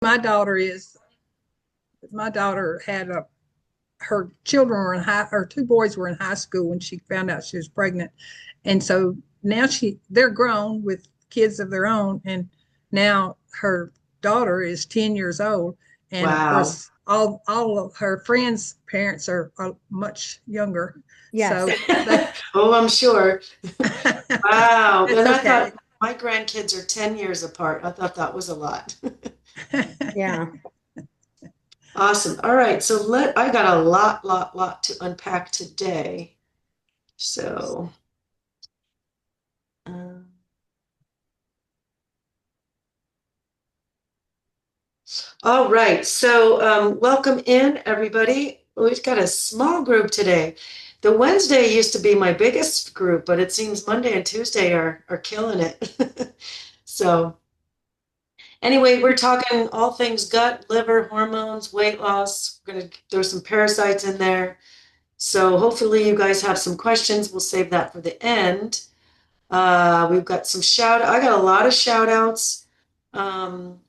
my daughter is, my daughter had her children were in her two boys were in high school when she found out she was pregnant. And so now they're grown with kids of their own. And now her daughter is 10 years old. And of Wow. course, all of her friends' parents are much younger. Yes. So they, Oh, I'm sure. Wow. it's And I okay. thought my grandkids are 10 years apart. I thought that was a lot. Yeah. Awesome. All right. So I got a lot to unpack today. So, um, all right. So, welcome in, everybody. We've got a small group today. The Wednesday used to be my biggest group, but it seems Monday and Tuesday are killing it. So, anyway, we're talking all things gut, liver, hormones, weight loss. We're going to throw some parasites in there. So, hopefully, you guys have some questions. We'll save that for the end. We've got I got a lot of shout outs, and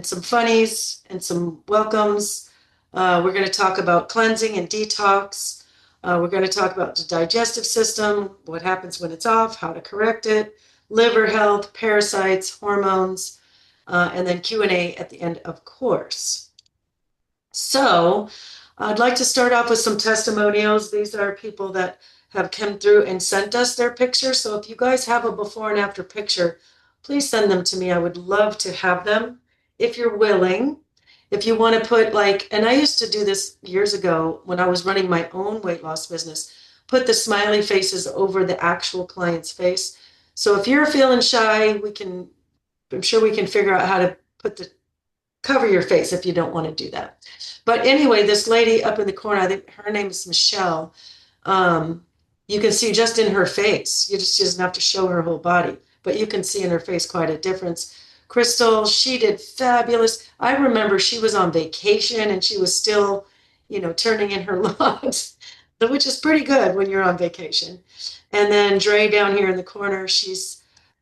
some funnies and some welcomes. We're going to talk about cleansing and detox. We're going to talk about the digestive system, what happens when it's off, how to correct it, liver health, parasites, hormones, and then Q&A at the end, of course. So I'd like to start off with some testimonials. These are people that have come through and sent us their pictures. So if you guys have a before and after picture, please send them to me. I would love to have them if you're willing. If you want to put and I used to do this years ago when I was running my own weight loss business, put the smiley faces over the actual client's face. So if you're feeling shy, I'm sure we can figure out how to cover your face if you don't want to do that. But anyway, this lady up in the corner, I think her name is Michelle. You can see just in her face. She doesn't have to show her whole body, but you can see in her face quite a difference. Crystal, she did fabulous. I remember she was on vacation and she was still, turning in her logs, which is pretty good when you're on vacation. And then Dre down here in the corner,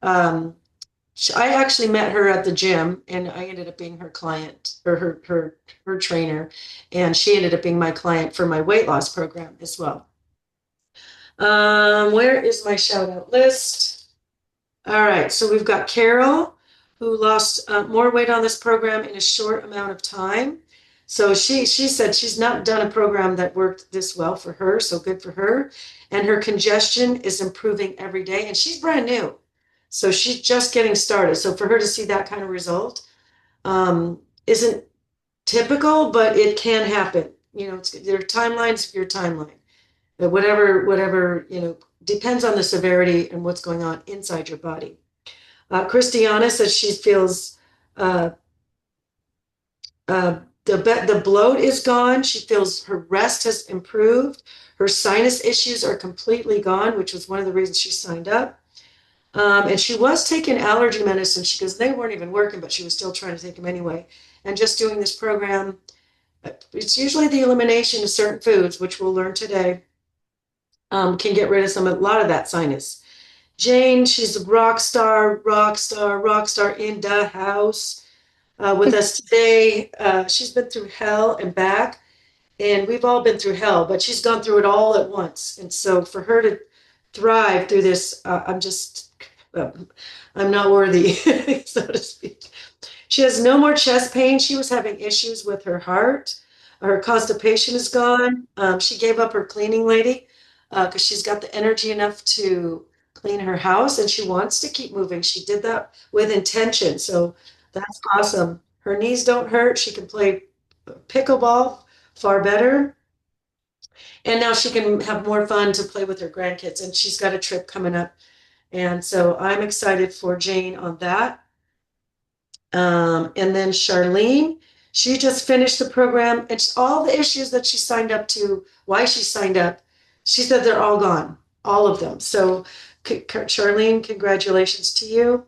um, I actually met her at the gym, and I ended up being her client or her trainer, and she ended up being my client for my weight loss program as well. Where is my shout out list? All right, so we've got Carol, who lost more weight on this program in a short amount of time. So she said she's not done a program that worked this well for her, so good for her. And her congestion is improving every day, and she's brand new. So she's just getting started. So for her to see that kind of result isn't typical, but it can happen. Your timeline's your timeline. But whatever, depends on the severity and what's going on inside your body. Christiana says she feels uh, the bloat is gone. She feels her rest has improved. Her sinus issues are completely gone, which was one of the reasons she signed up. And she was taking allergy medicine. She goes, they weren't even working, but she was still trying to take them anyway. And just doing this program, it's usually the elimination of certain foods, which we'll learn today, can get rid of a lot of that sinus. Jane, she's a rock star in the house with us today. She's been through hell and back, and we've all been through hell, but she's gone through it all at once. And so for her to thrive through this, I'm not worthy, so to speak. She has no more chest pain. She was having issues with her heart. Her constipation is gone. She gave up her cleaning lady because she's got the energy enough to clean her house, and she wants to keep moving. She did that with intention, so that's awesome. Her knees don't hurt. She can play pickleball far better. And now she can have more fun to play with her grandkids. And she's got a trip coming up. And so I'm excited for Jane on that. And then Charlene, she just finished the program, and all the issues that she signed up to, why she signed up, she said they're all gone, all of them. So Charlene, congratulations to you.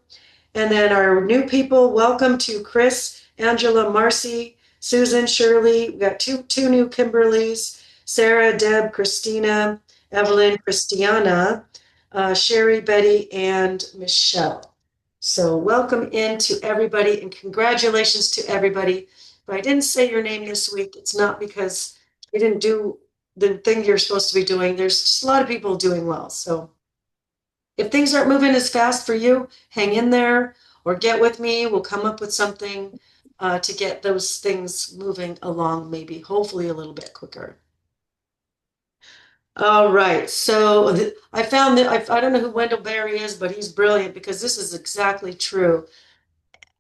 And then our new people, welcome to Chris, Angela, Marcy, Susan, Shirley. We got two new Kimberlys, Sarah, Deb, Christina, Evelyn, Christiana, Sherry, Betty, and Michelle. So welcome in to everybody and congratulations to everybody. If I didn't say your name this week, it's not because you didn't do the thing you're supposed to be doing. There's just a lot of people doing well. So if things aren't moving as fast for you, hang in there or get with me. We'll come up with something to get those things moving along, maybe hopefully a little bit quicker. All right, so I found that I don't know who Wendell Berry is, but he's brilliant because this is exactly true.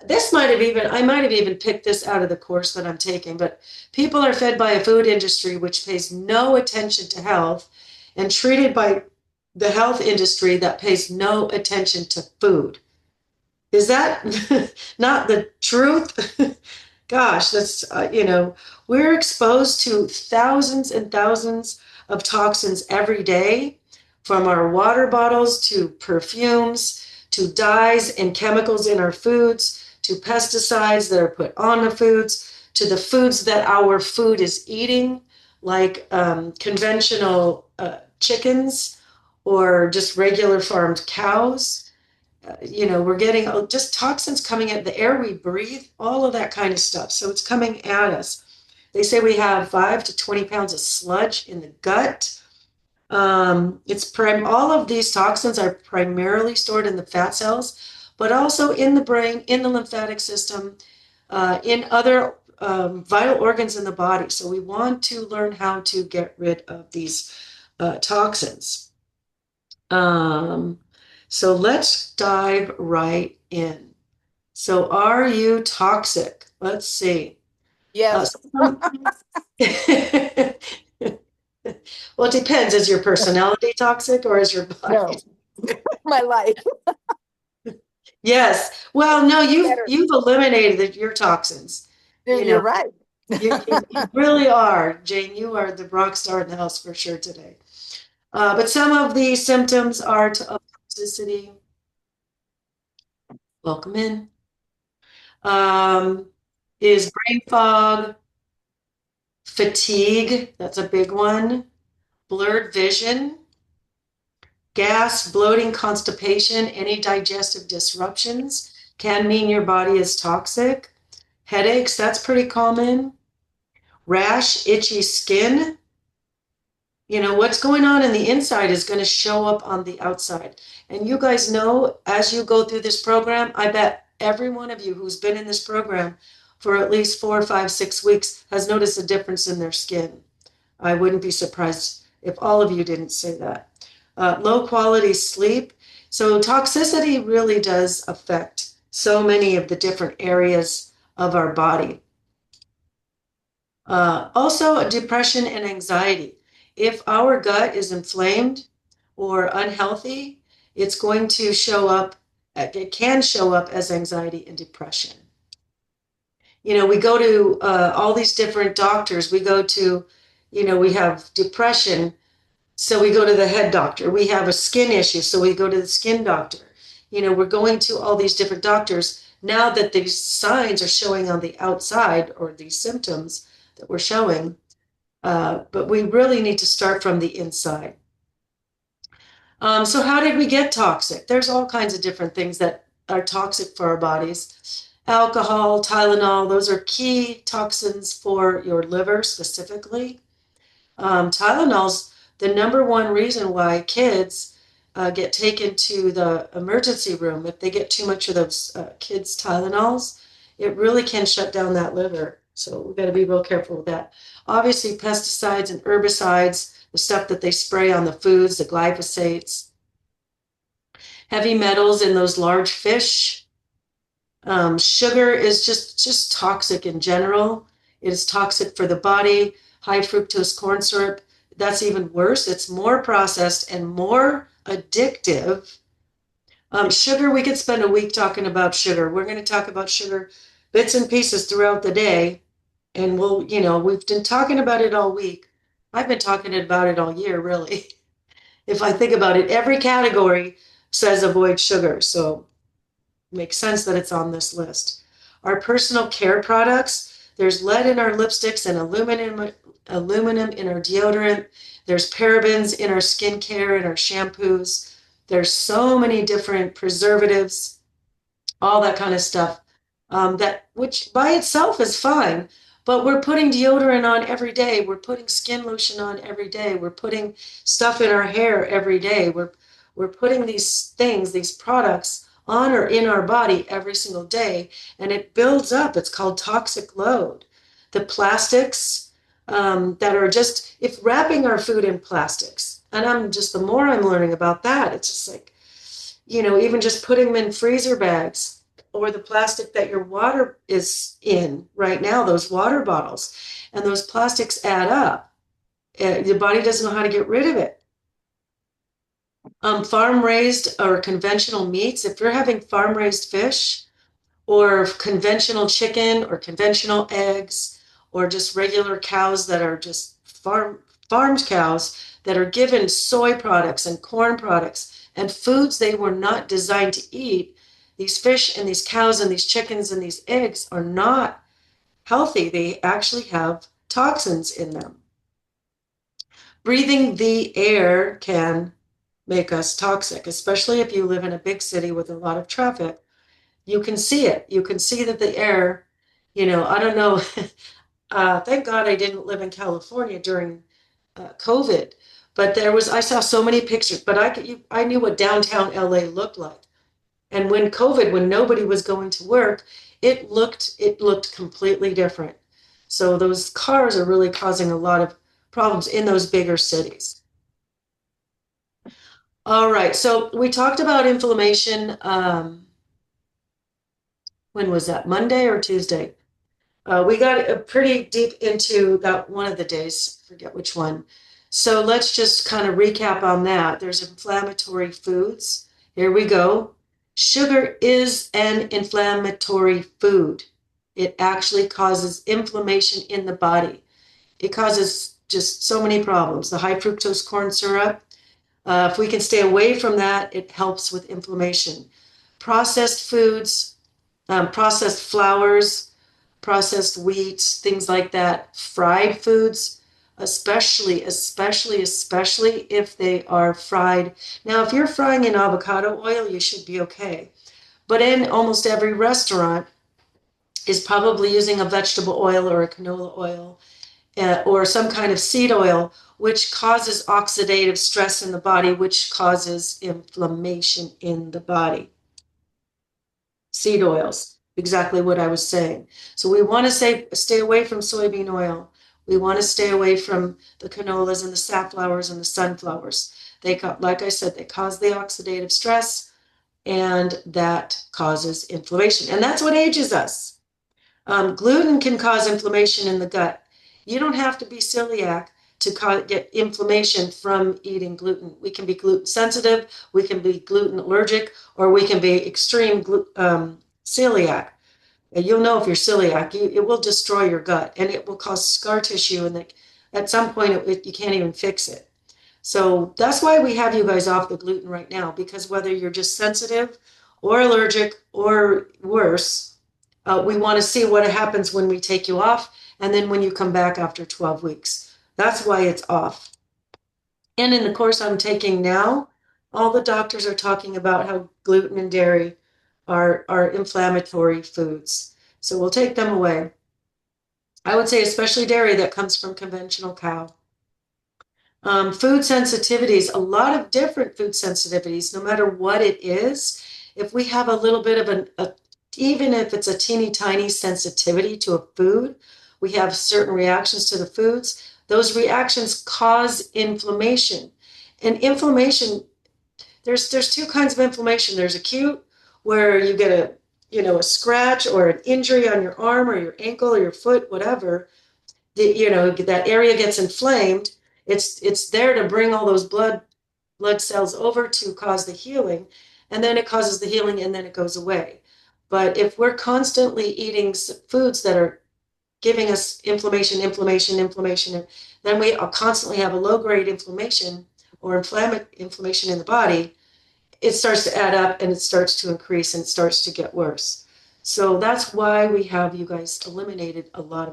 I might have even picked this out of the course that I'm taking, but people are fed by a food industry which pays no attention to health and treated by the health industry that pays no attention to food. Is that not the truth? Gosh, that's, we're exposed to thousands and thousands of toxins every day, from our water bottles to perfumes to dyes and chemicals in our foods to pesticides that are put on the foods to the foods that our food is eating, like conventional chickens or just regular farmed cows. We're getting just toxins coming at the air we breathe, all of that kind of stuff. So it's coming at us. They say we have 5 to 20 pounds of sludge in the gut. All of these toxins are primarily stored in the fat cells, but also in the brain, in the lymphatic system, in other vital organs in the body. So we want to learn how to get rid of these toxins. So let's dive right in. So are you toxic? Let's see. Yes. Well, it depends. Is your personality toxic or is your body? No. My life. Yes. Well, no, Better. you've eliminated your toxins. You're right. You really are, Jane. You are the rock star in the house for sure today. But some of the symptoms are of toxicity. Welcome in. Is brain fog, fatigue, that's a big one, blurred vision, gas, bloating, constipation, any digestive disruptions can mean your body is toxic. Headaches, that's pretty common. Rash, itchy skin. What's going on in the inside is going to show up on the outside. And you guys know, as you go through this program, I bet every one of you who's been in this program for at least 4, 5, 6 weeks has noticed a difference in their skin. I wouldn't be surprised if all of you didn't say that. Low quality sleep. So toxicity really does affect so many of the different areas of our body. Also, depression and anxiety. If our gut is inflamed or unhealthy, it's going to show up, it can show up as anxiety and depression. We go to all these different doctors. We have depression, so we go to the head doctor. We have a skin issue, so we go to the skin doctor. We're going to all these different doctors now that these signs are showing on the outside, or these symptoms that we're showing. But we really need to start from the inside. So how did we get toxic? There's all kinds of different things that are toxic for our bodies. Alcohol, Tylenol, those are key toxins for your liver specifically. Tylenol's the number one reason why kids get taken to the emergency room. If they get too much of those kids' Tylenols, it really can shut down that liver. So we've got to be real careful with that. Obviously, pesticides and herbicides, the stuff that they spray on the foods, the glyphosates, heavy metals in those large fish. Sugar is just toxic in general. It is toxic for the body. High fructose corn syrup, that's even worse. It's more processed and more addictive. Sugar, we could spend a week talking about sugar. We're going to talk about sugar bits and pieces throughout the day. And we've been talking about it all week. I've been talking about it all year, really. If I think about it, every category says avoid sugar. So it makes sense that it's on this list. Our personal care products, there's lead in our lipsticks and aluminum in our deodorant. There's parabens in our skincare and our shampoos. There's so many different preservatives all that kind of stuff. Which by itself is fine, but we're putting deodorant on every day. We're putting skin lotion on every day. We're putting stuff in our hair every day. We're putting these things, these products on or in our body every single day, and it builds up. It's called toxic load. The plastics that are just, if wrapping our food in plastics, and the more I'm learning about that, it's just like, even just putting them in freezer bags, or the plastic that your water is in right now, those water bottles, and those plastics add up. Your body doesn't know how to get rid of it. Farm raised or conventional meats, if you're having farm raised fish or conventional chicken or conventional eggs, or just regular cows that are just farmed cows that are given soy products and corn products and foods they were not designed to eat, these fish and these cows and these chickens and these eggs are not healthy. They actually have toxins in them. Breathing the air can make us toxic, especially if you live in a big city with a lot of traffic. You can see it. You can see that the air, I don't know. Thank God I didn't live in California during COVID, but I saw so many pictures, but I knew what downtown LA looked like. And when COVID, when nobody was going to work, it looked completely different. So those cars are really causing a lot of problems in those bigger cities. All right, so we talked about inflammation. When was that? Monday or Tuesday? We got pretty deep into that one of the days, forget which one. So let's just kind of recap on that. There's inflammatory foods. Here we go. Sugar is an inflammatory food. It actually causes inflammation in the body. It causes just so many problems. The high fructose corn syrup, if we can stay away from that, it helps with inflammation. Processed foods, processed flours, processed wheat, things like that, fried foods, especially if they are fried. Now, if you're frying in avocado oil, you should be okay. But in almost every restaurant is probably using a vegetable oil or a canola oil or some kind of seed oil, which causes oxidative stress in the body, which causes inflammation in the body. Seed oils, exactly what I was saying. So we want to stay away from soybean oil. We want to stay away from the canolas and the safflowers and the sunflowers. Like I said, they cause the oxidative stress, and that causes inflammation. And that's what ages us. Gluten can cause inflammation in the gut. You don't have to be celiac to get inflammation from eating gluten. We can be gluten sensitive, we can be gluten allergic, or we can be extreme celiac. And you'll know if you're celiac, it will destroy your gut, and it will cause scar tissue, and at some point you can't even fix it. So that's why we have you guys off the gluten right now, because whether you're just sensitive or allergic or worse, we want to see what happens when we take you off, and then when you come back after 12 weeks. That's why it's off. And in the course I'm taking now, all the doctors are talking about how gluten and dairy are inflammatory foods. So we'll take them away. I would say especially dairy that comes from conventional cow. Food sensitivities, a lot of different food sensitivities, no matter what it is. If we have a little bit of even if it's a teeny tiny sensitivity to a food, we have certain reactions to the foods. Those reactions cause inflammation. And inflammation, there's two kinds of inflammation. There's acute, where you get a scratch or an injury on your arm or your ankle or your foot, whatever. That area gets inflamed. It's there to bring all those blood cells over to cause the healing, and then it causes the healing, and then it goes away. But if we're constantly eating foods that are giving us inflammation, then we constantly have a low-grade inflammation or inflammation in the body. It starts to add up, and it starts to increase, and it starts to get worse. So that's why we have you guys eliminated a lot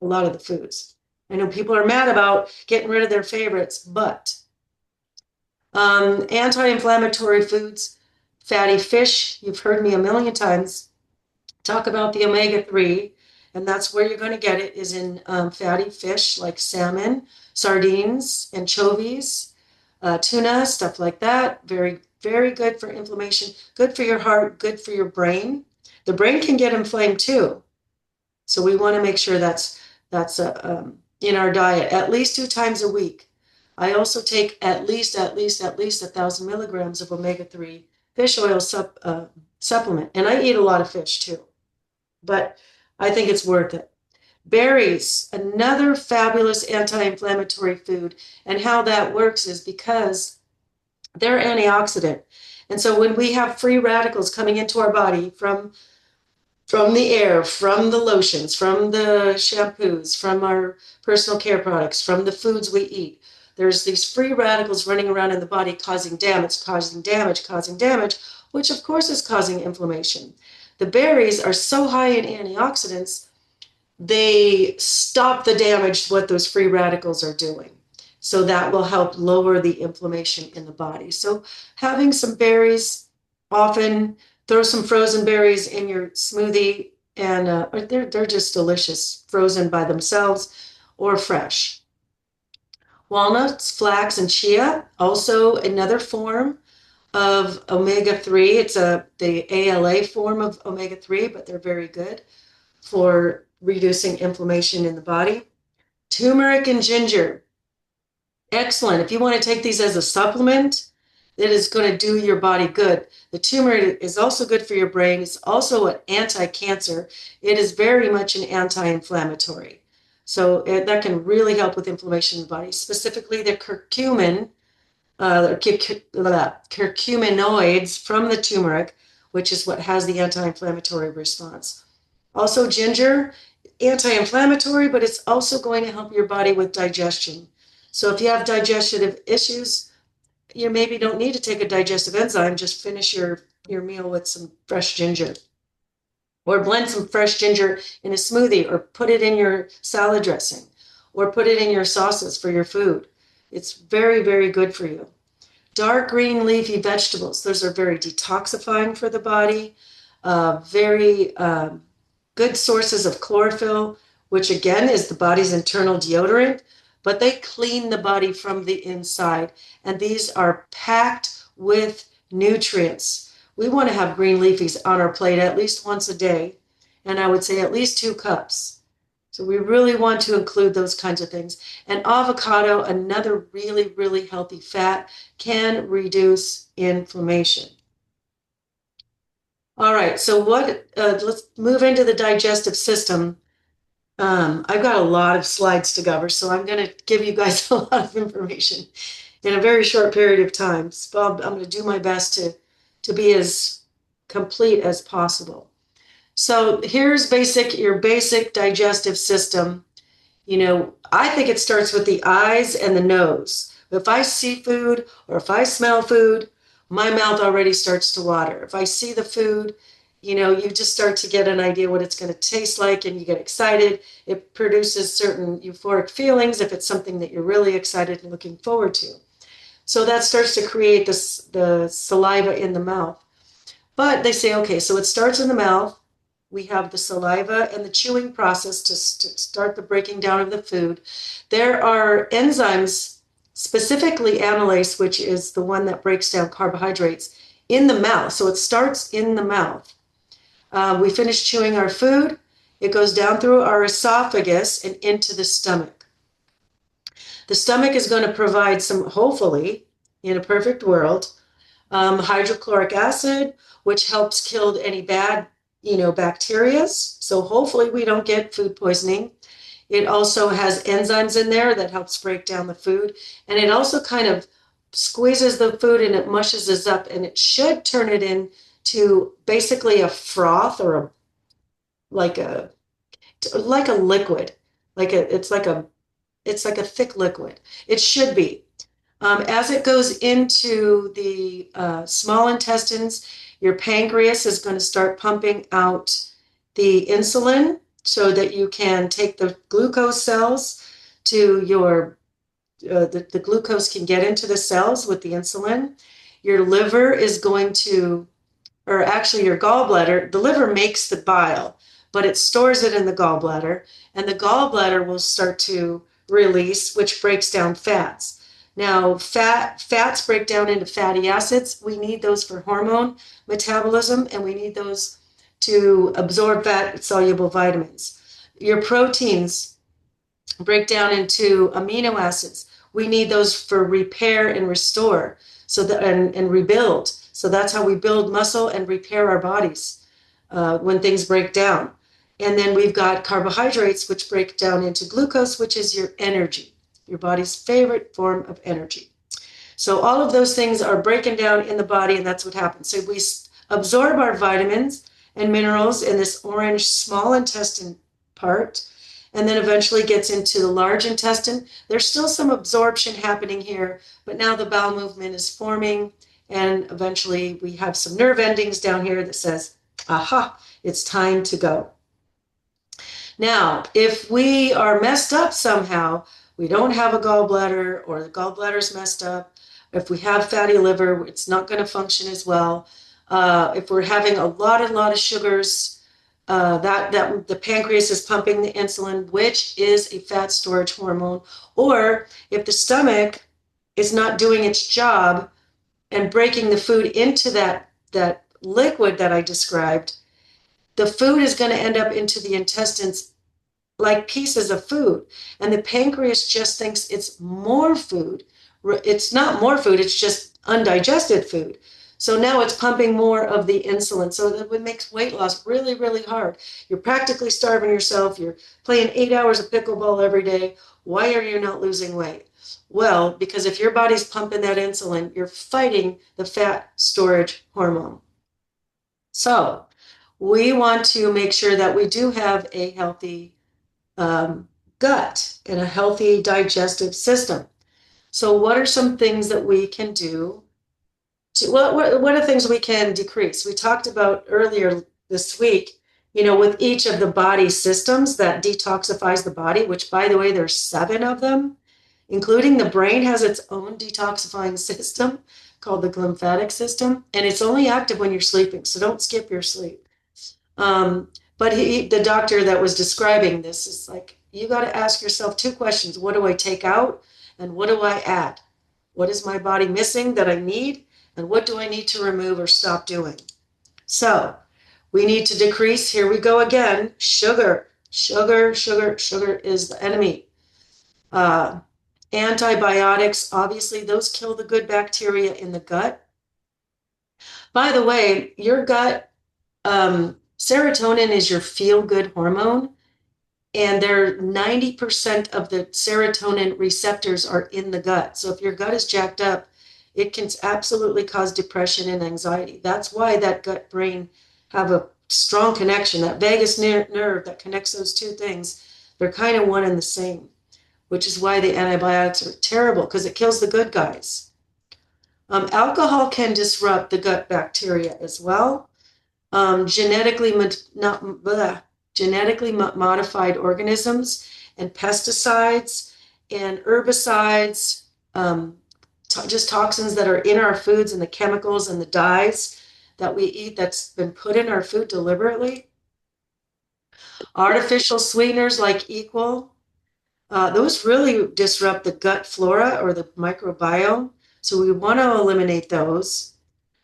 of the foods. I know people are mad about getting rid of their favorites, but anti-inflammatory foods fatty fish. You've heard me a million times talk about the omega-3, and that's where you're going to get it, is in fatty fish like salmon, sardines, anchovies, tuna, stuff like that. Very, very good for inflammation, good for your heart, good for your brain. The brain can get inflamed too. So we want to make sure that's in our diet at least 2 times a week. I also take at least 1,000 milligrams of omega-3 fish oil supplement, and I eat a lot of fish too, but I think it's worth it. Berries, another fabulous anti-inflammatory food, and how that works is because they're antioxidant. And so when we have free radicals coming into our body from the air, from the lotions, from the shampoos, from our personal care products, from the foods we eat, there's these free radicals running around in the body causing damage, which of course is causing inflammation. The berries are so high in antioxidants, they stop the damage to what those free radicals are doing. So that will help lower the inflammation in the body. So having some berries, often throw some frozen berries in your smoothie, and they're just delicious, frozen by themselves or fresh. Walnuts, flax, and chia, also another form of omega-3. It's the ALA form of omega-3, but they're very good for reducing inflammation in the body. Turmeric and ginger, excellent. If you want to take these as a supplement, that is going to do your body good. The turmeric is also good for your brain. It's also an anti-cancer. It is very much an anti-inflammatory. So that can really help with inflammation in the body, specifically the curcuminoids from the turmeric, which is what has the anti-inflammatory response. Also ginger, anti-inflammatory, but it's also going to help your body with digestion. So if you have digestive issues, you maybe don't need to take a digestive enzyme, just finish your meal with some fresh ginger. Or blend some fresh ginger in a smoothie, or put it in your salad dressing, or put it in your sauces for your food. It's very, very good for you. Dark green leafy vegetables, those are very detoxifying for the body, very good sources of chlorophyll, which again is the body's internal deodorant, but they clean the body from the inside. And these are packed with nutrients. We want to have green leafies on our plate at least once a day, and I would say at least 2 cups. So we really want to include those kinds of things. And avocado, another really, really healthy fat, can reduce inflammation. All right, so let's move into the digestive system. I've got a lot of slides to cover, so I'm going to give you guys a lot of information in a very short period of time. So I'm going to do my best to be as complete as possible. So here's your basic digestive system. I think it starts with the eyes and the nose. If I see food or if I smell food, my mouth already starts to water. If I see the food, you just start to get an idea what it's going to taste like, and you get excited. It produces certain euphoric feelings if it's something that you're really excited and looking forward to. So that starts to create the saliva in the mouth. But they say, okay, so it starts in the mouth. We have the saliva and the chewing process to start the breaking down of the food. There are enzymes, specifically amylase, which is the one that breaks down carbohydrates, in the mouth. So it starts in the mouth. We finish chewing our food. It goes down through our esophagus and into the stomach. The stomach is going to provide hopefully, in a perfect world, hydrochloric acid, which helps kill any bad, bacteria. So hopefully we don't get food poisoning. It also has enzymes in there that helps break down the food. And it also kind of squeezes the food and it mushes us up, and it should turn it into basically a froth, or like a liquid. It's like a thick liquid. It should be. As it goes into the small intestines, your pancreas is going to start pumping out the insulin so that you can take the glucose cells to the glucose can get into the cells with the insulin. Your liver is going to or actually your gallbladder, the liver makes the bile, but it stores it in the gallbladder, and the gallbladder will start to release, which breaks down fats. Now, fats break down into fatty acids. We need those for hormone metabolism, and we need those to absorb fat-soluble vitamins. Your proteins break down into amino acids. We need those for repair and restore, so that and rebuild. So that's how we build muscle and repair our bodies when things break down. And then we've got carbohydrates, which break down into glucose, which is your energy, your body's favorite form of energy. So all of those things are breaking down in the body, and that's what happens. So we absorb our vitamins and minerals in this orange small intestine part, and then eventually gets into the large intestine. There's still some absorption happening here, but now the bowel movement is forming, and eventually we have some nerve endings down here that says, aha, it's time to go. Now, if we are messed up somehow, we don't have a gallbladder, or the gallbladder's messed up, if we have fatty liver, it's not going to function as well. If we're having a lot of sugars, that the pancreas is pumping the insulin, which is a fat storage hormone, or if the stomach is not doing its job and breaking the food into that liquid that I described, the food is going to end up into the intestines like pieces of food. And the pancreas just thinks it's more food. It's not more food, it's just undigested food. So now it's pumping more of the insulin. So that makes weight loss really, really hard. You're practically starving yourself. You're playing 8 hours of pickleball every day. Why are you not losing weight? Well, because if your body's pumping that insulin, you're fighting the fat storage hormone. So we want to make sure that we do have a healthy gut and a healthy digestive system. So what are some things that we can do what are things we can decrease? We talked about earlier this week, with each of the body systems that detoxifies the body, which, by the way, there's 7 of them, including the brain has its own detoxifying system called the lymphatic system, and it's only active when you're sleeping, so don't skip your sleep. But the doctor that was describing this is like, you got to ask yourself 2 questions. What do I take out, and what do I add? What is my body missing that I need? And what do I need to remove or stop doing? So we need to decrease. Here we go again. Sugar. Sugar is the enemy. Antibiotics, obviously, those kill the good bacteria in the gut. By the way, your gut, serotonin is your feel-good hormone, and 90% of the serotonin receptors are in the gut. So if your gut is jacked up, it can absolutely cause depression and anxiety. That's why that gut-brain have a strong connection. That vagus nerve that connects those 2 things, they're kind of one and the same, which is why the antibiotics are terrible, because it kills the good guys. Alcohol can disrupt the gut bacteria as well. Genetically modified organisms and pesticides and herbicides, just toxins that are in our foods, and the chemicals and the dyes that we eat that's been put in our food deliberately. Artificial sweeteners like equal, those really disrupt the gut flora or the microbiome. So we want to eliminate those.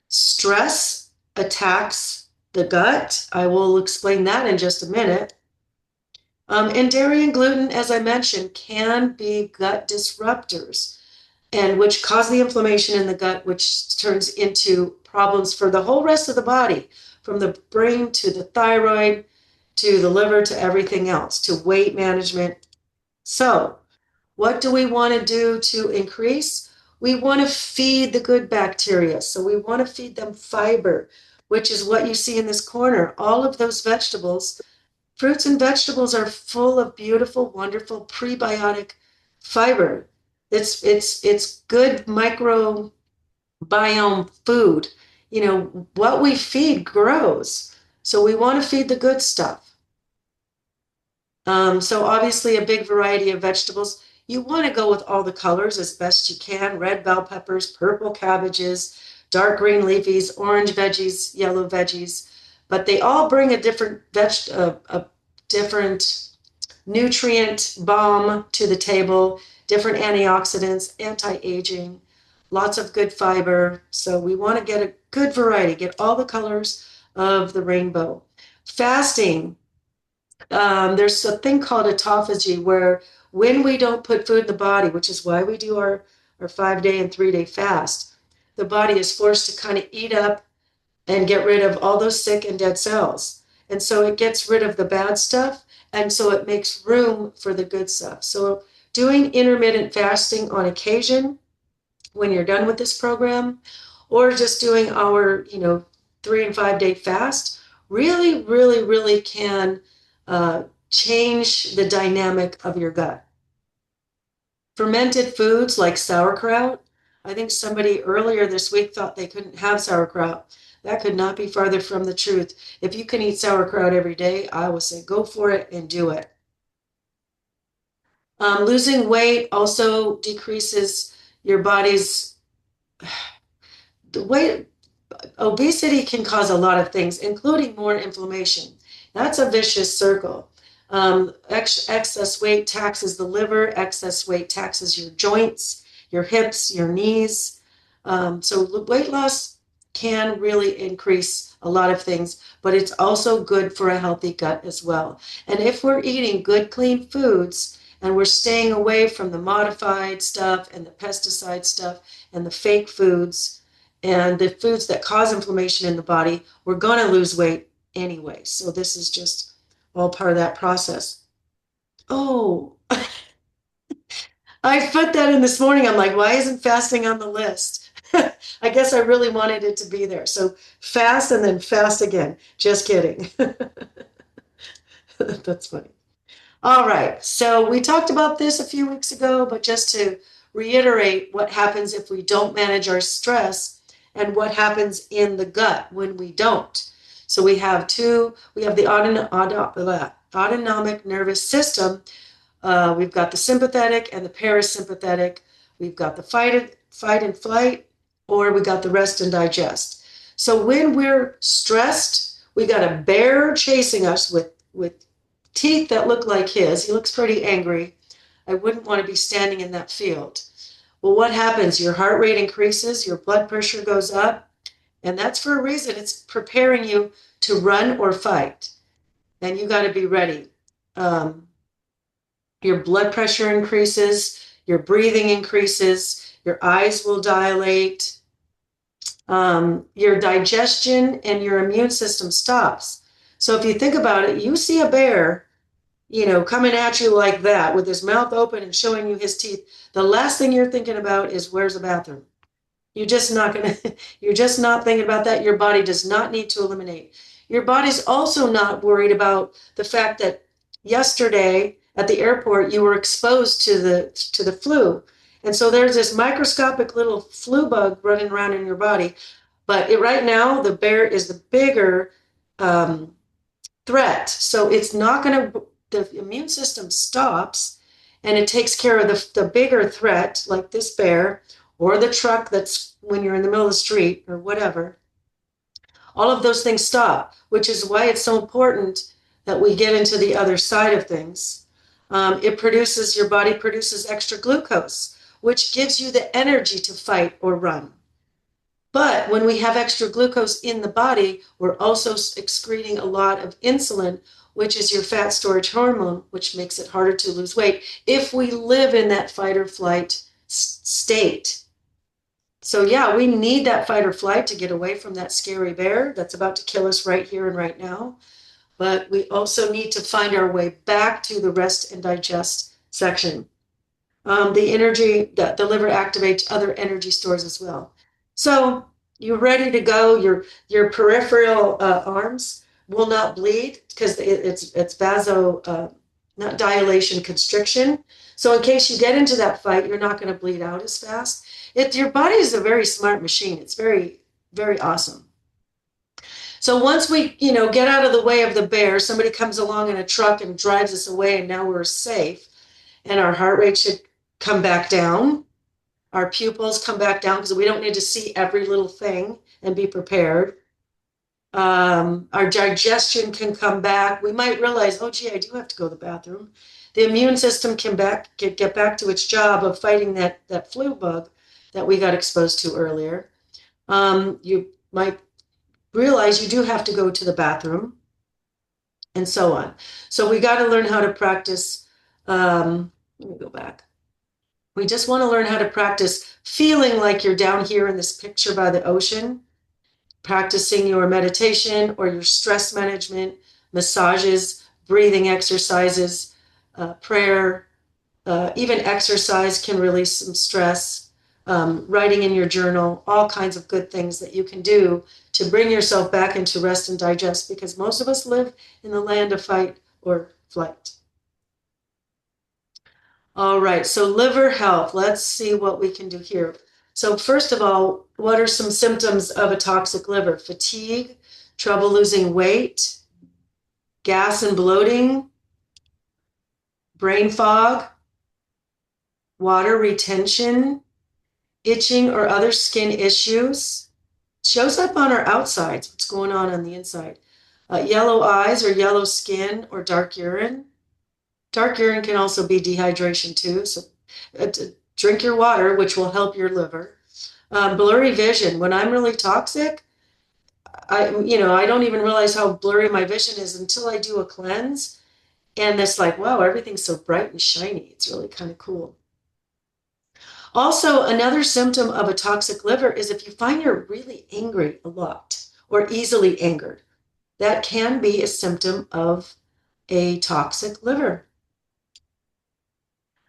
Stress attacks the gut. I will explain that in just a minute. And dairy and gluten, as I mentioned, can be gut disruptors, and which cause the inflammation in the gut, which turns into problems for the whole rest of the body, from the brain to the thyroid, to the liver, to everything else, to weight management. So what do we want to do to increase? We want to feed the good bacteria. So we want to feed them fiber, which is what you see in this corner. All of those vegetables, fruits and vegetables, are full of beautiful, wonderful prebiotic fiber. It's good microbiome food. What we feed grows. So we want to feed the good stuff. So obviously a big variety of vegetables. You want to go with all the colors as best you can. Red bell peppers, purple cabbages, dark green leafies, orange veggies, yellow veggies, but they all bring a different a different nutrient bomb to the table, different antioxidants, anti-aging, lots of good fiber. So we want to get a good variety, get all the colors of the rainbow. Fasting, there's a thing called autophagy where when we don't put food in the body, which is why we do our 5-day and 3-day fast, the body is forced to kind of eat up and get rid of all those sick and dead cells. And so it gets rid of the bad stuff, and so it makes room for the good stuff. So doing intermittent fasting on occasion when you're done with this program, or just doing our 3 and 5-day fast really, really, really can change the dynamic of your gut. Fermented foods like sauerkraut. I think somebody earlier this week thought they couldn't have sauerkraut. That could not be farther from the truth. If you can eat sauerkraut every day, I would say go for it and do it. Losing weight also decreases your body's the weight. Obesity can cause a lot of things, including more inflammation. That's a vicious circle. Excess weight taxes the liver, excess weight taxes your joints, your hips, your knees. So weight loss can really increase a lot of things, but it's also good for a healthy gut as well. And if we're eating good, clean foods and we're staying away from the modified stuff and the pesticide stuff and the fake foods and the foods that cause inflammation in the body, we're going to lose weight anyway. So this is just all part of that process. Oh, I put that in this morning. I'm like, why isn't fasting on the list? I guess I really wanted it to be there. So fast and then fast again. Just kidding. That's funny. All right. So we talked about this a few weeks ago, but just to reiterate what happens if we don't manage our stress and what happens in the gut when we don't. So we have the autonomic nervous system. We've got the sympathetic and the parasympathetic. We've got the fight and flight, or we got the rest and digest. So when we're stressed, we got a bear chasing us with teeth that look like his. He looks pretty angry. I wouldn't want to be standing in that field. Well, what happens? Your heart rate increases, your blood pressure goes up, and that's for a reason. It's preparing you to run or fight, and you got to be ready. Your blood pressure increases, your breathing increases, your eyes will dilate, your digestion and your immune system stops. So if you think about it, you see a bear, coming at you like that with his mouth open and showing you his teeth, the last thing you're thinking about is where's the bathroom. You're just not thinking about that. Your body does not need to eliminate. Your body's also not worried about the fact that yesterday at the airport you were exposed to the flu. And so there's this microscopic little flu bug running around in your body. But right now, the bear is the bigger threat. So it's not going to, the immune system stops and it takes care of the bigger threat, like this bear or the truck that's when you're in the middle of the street or whatever. All of those things stop, which is why it's so important that we get into the other side of things. Your body produces extra glucose, which gives you the energy to fight or run. But when we have extra glucose in the body, we're also excreting a lot of insulin, which is your fat storage hormone, which makes it harder to lose weight if we live in that fight or flight state. So yeah, we need that fight or flight to get away from that scary bear that's about to kill us right here and right now. But we also need to find our way back to the rest and digest section. The energy, the liver activates other energy stores as well. So you're ready to go. Your peripheral arms will not bleed because it's not dilation, constriction. So in case you get into that fight, you're not going to bleed out as fast. Your body is a very smart machine. It's very, very awesome. So once we, get out of the way of the bear, somebody comes along in a truck and drives us away, and now we're safe, and our heart rate should come back down. Our pupils come back down because we don't need to see every little thing and be prepared. Our digestion can come back. We might realize, oh, gee, I do have to go to the bathroom. The immune system can get back to its job of fighting that flu bug that we got exposed to earlier. You might realize you do have to go to the bathroom, and so on. So we got to learn how to practice. Let me go back. We just want to learn how to practice feeling like you're down here in this picture by the ocean, practicing your meditation or your stress management, massages, breathing exercises, prayer, even exercise can release some stress, writing in your journal, all kinds of good things that you can do to bring yourself back into rest and digest, because most of us live in the land of fight or flight. All right, so liver health. Let's see what we can do here. So first of all, what are some symptoms of a toxic liver? Fatigue, trouble losing weight, gas and bloating, brain fog, water retention, itching or other skin issues. Shows up on our outsides, what's going on the inside. Yellow eyes or yellow skin or dark urine. Dark urine can also be dehydration too, so drink your water, which will help your liver. Blurry vision. When I'm really toxic, I don't even realize how blurry my vision is until I do a cleanse. And it's like, wow, everything's so bright and shiny. It's really kind of cool. Also, another symptom of a toxic liver is if you find you're really angry a lot or easily angered. That can be a symptom of a toxic liver.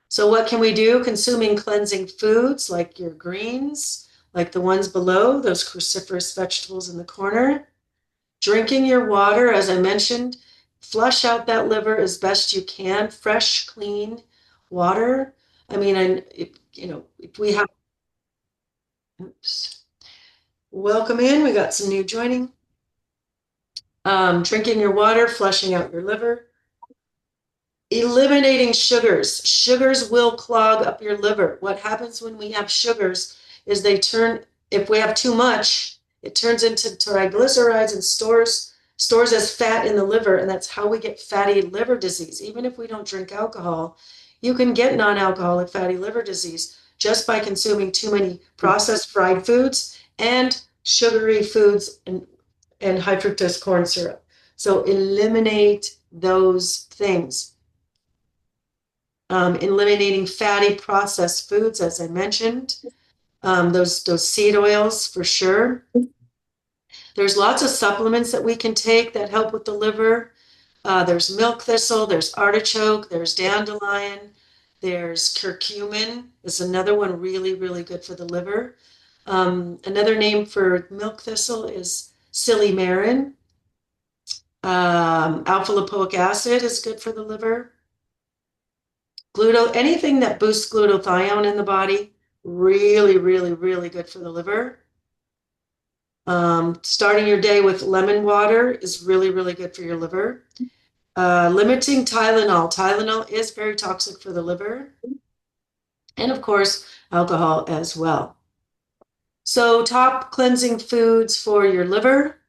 So what can we do? Consuming cleansing foods like your greens, like the ones below, those cruciferous vegetables in the corner. Drinking your water, as I mentioned, flush out that liver as best you can. Fresh, clean water. I mean, if we have, oops. Welcome in. We got some new joining. Drinking your water, flushing out your liver. Eliminating sugars. Sugars will clog up your liver. What happens when we have sugars is if we have too much, it turns into triglycerides and stores as fat in the liver, and that's how we get fatty liver disease. Even if we don't drink alcohol, you can get non-alcoholic fatty liver disease just by consuming too many processed fried foods and sugary foods and high fructose corn syrup. So eliminate those things. Eliminating fatty processed foods, as I mentioned, those seed oils for sure. There's lots of supplements that we can take that help with the liver. There's milk thistle, there's artichoke, there's dandelion, there's curcumin is another one really, really good for the liver. Another name for milk thistle is silymarin. Alpha lipoic acid is good for the liver. Anything that boosts glutathione in the body, really, really, really good for the liver. Starting your day with lemon water is really, really good for your liver. Limiting Tylenol. Tylenol is very toxic for the liver. And of course, alcohol as well. So top cleansing foods for your liver.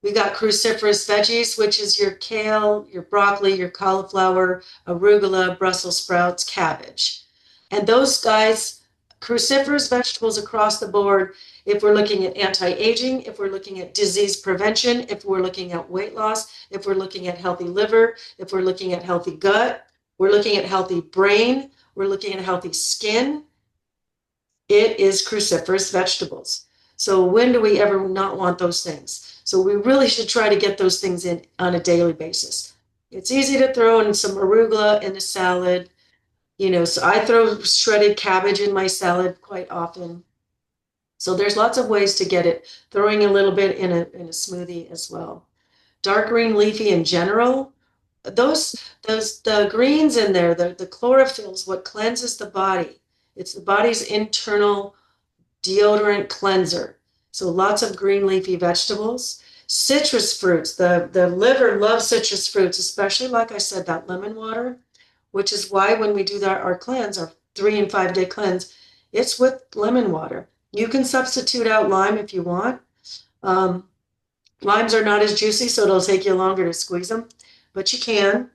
We got cruciferous veggies, which is your kale, your broccoli, your cauliflower, arugula, Brussels sprouts, cabbage. And those guys, cruciferous vegetables across the board, if we're looking at anti-aging, if we're looking at disease prevention, if we're looking at weight loss, if we're looking at healthy liver, if we're looking at healthy gut, we're looking at healthy brain, we're looking at healthy skin, it is cruciferous vegetables. So when do we ever not want those things? So we really should try to get those things in on a daily basis. It's easy to throw in some arugula in a salad. So I throw shredded cabbage in my salad quite often. So there's lots of ways to get it. Throwing a little bit in a smoothie as well. Dark green leafy in general. The greens in there, the chlorophyll is what cleanses the body. It's the body's internal deodorant cleanser. So lots of green leafy vegetables. Citrus fruits. The liver loves citrus fruits, especially, like I said, that lemon water, which is why when we do our cleanse, our 3 and 5 day cleanse, It's with lemon water. You can substitute out lime if you want. Limes are not as juicy, so it'll take you longer to squeeze them, but you can.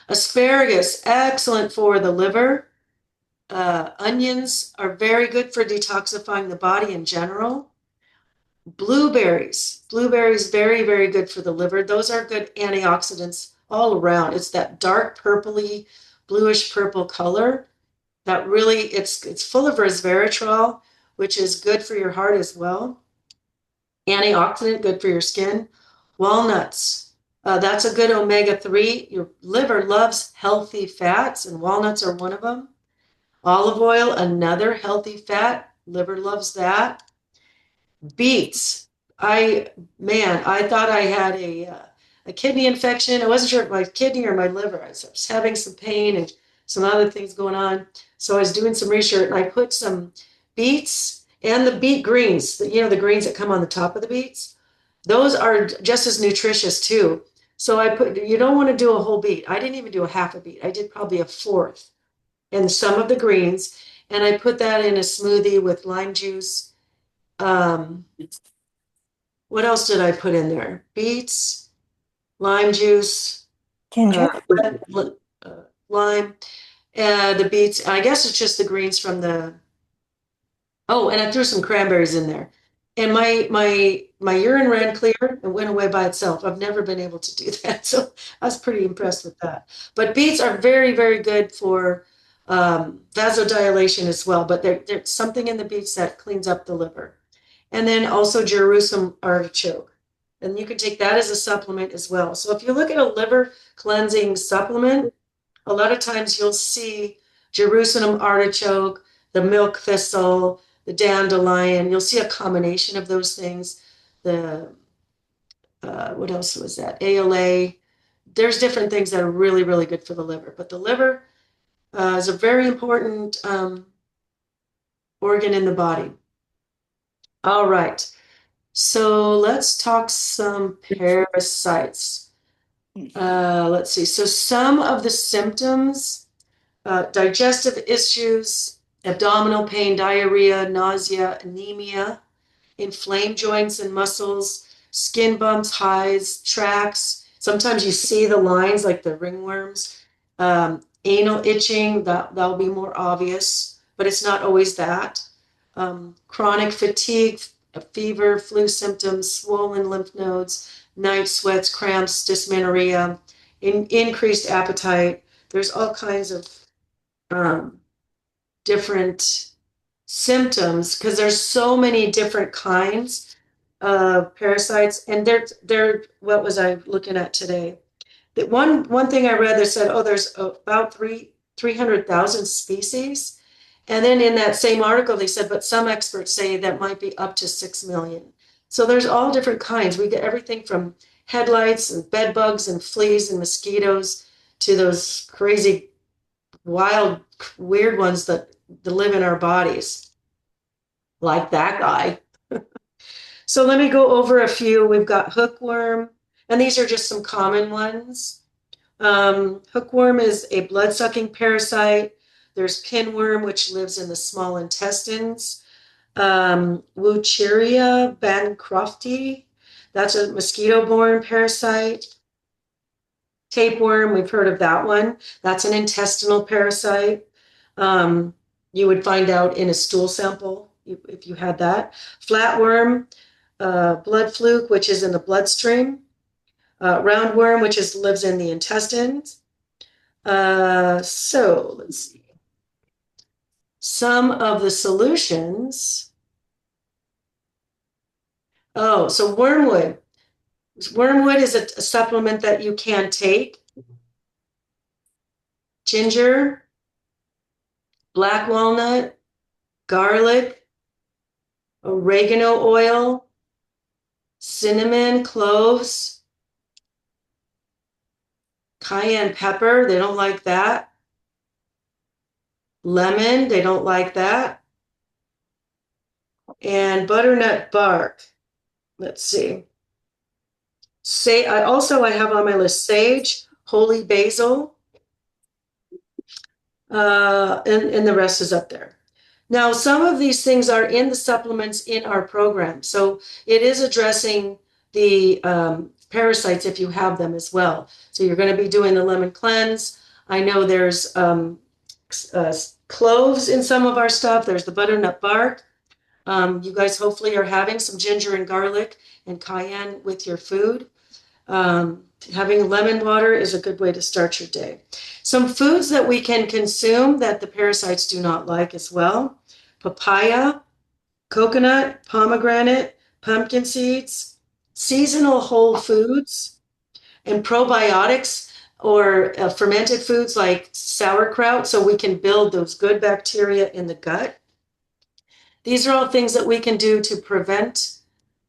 Asparagus, excellent for the liver. Onions are very good for detoxifying the body in general. Blueberries, very, very good for the liver. Those are good antioxidants all around. It's that dark purpley, bluish purple color that really, it's full of resveratrol, which is good for your heart as well. Antioxidant, good for your skin. Walnuts, that's a good omega-3. Your liver loves healthy fats, and walnuts are one of them. Olive oil, another healthy fat. Liver loves that. Beets. I thought I had a kidney infection. I wasn't sure if my kidney or my liver. I was having some pain and some other things going on. So I was doing some research, and I put some beets and the beet greens, the greens that come on the top of the beets. Those are just as nutritious too. So you don't want to do a whole beet. I didn't even do a half a beet. I did probably a fourth and some of the greens. And I put that in a smoothie with lime juice. What else did I put in there? Beets, lime juice, Ginger. lime, the beets. I guess it's just the greens from the. Oh, and I threw some cranberries in there. And my urine ran clear and went away by itself. I've never been able to do that, so I was pretty impressed with that. But beets are very, very good for vasodilation as well. But there's something in the beets that cleans up the liver. And then also Jerusalem artichoke. And you can take that as a supplement as well. So if you look at a liver cleansing supplement, a lot of times you'll see Jerusalem artichoke, the milk thistle, the dandelion. You'll see a combination of those things. The what else was that? ALA. There's different things that are really, really good for the liver. But the liver is a very important organ in the body. All right. So let's talk some parasites. Let's see. So some of the symptoms, digestive issues, abdominal pain, diarrhea, nausea, anemia, inflamed joints and muscles, skin bumps, hives, tracks. Sometimes you see the lines like the ringworms, anal itching, that'll be more obvious, but it's not always that. Chronic fatigue, fever, flu symptoms, swollen lymph nodes, night sweats, cramps, dysmenorrhea, increased appetite. There's all kinds of different symptoms because there's so many different kinds of parasites. And they're what was I looking at today? That one thing I read that said, oh, there's about 300,000 species. And then in that same article, they said, but some experts say that might be up to 6 million. So there's all different kinds. We get everything from headlights and bed bugs and fleas and mosquitoes to those crazy, wild, weird ones that live in our bodies, like that guy. So let me go over a few. We've got hookworm, and these are just some common ones. Hookworm is a blood-sucking parasite. There's pinworm, which lives in the small intestines. Wucheria bancrofti, that's a mosquito-borne parasite. Tapeworm, we've heard of that one. That's an intestinal parasite. You would find out in a stool sample if you had that. Flatworm, blood fluke, which is in the bloodstream. Roundworm, which lives in the intestines. So let's see. Some of the solutions. Oh, so wormwood. Wormwood is a supplement that you can take. Ginger, black walnut, garlic, oregano oil, cinnamon, cloves, cayenne pepper. They don't like that. Lemon, they don't like that. And butternut bark. Let's see. I have on my list sage, holy basil, and the rest is up there. Now, some of these things are in the supplements in our program. So it is addressing the parasites if you have them as well. So you're going to be doing the lemon cleanse. I know there's cloves in some of our stuff. There's the butternut bark. You guys hopefully are having some ginger and garlic and cayenne with your food. Having lemon water is a good way to start your day. Some foods that we can consume that the parasites do not like as well: papaya, coconut, pomegranate, pumpkin seeds, seasonal whole foods, and probiotics or fermented foods like sauerkraut, so we can build those good bacteria in the gut. These are all things that we can do to prevent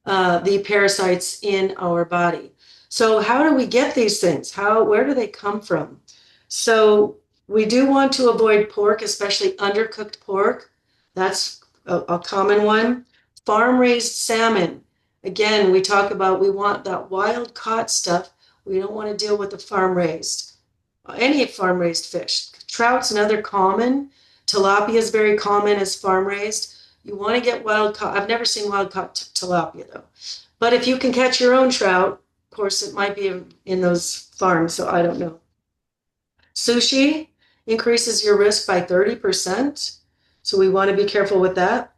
the parasites in our body. So how do we get these things? Where do they come from? So we do want to avoid pork, especially undercooked pork. That's a common one. Farm-raised salmon. Again, we talk about we want that wild caught stuff. We don't want to deal with the farm-raised. Any farm-raised fish. Trout's another common. Tilapia is very common as farm-raised. You want to get wild caught. I've never seen wild caught tilapia though. But if you can catch your own trout, of course, it might be in those farms, so I don't know. Sushi increases your risk by 30%, so we want to be careful with that.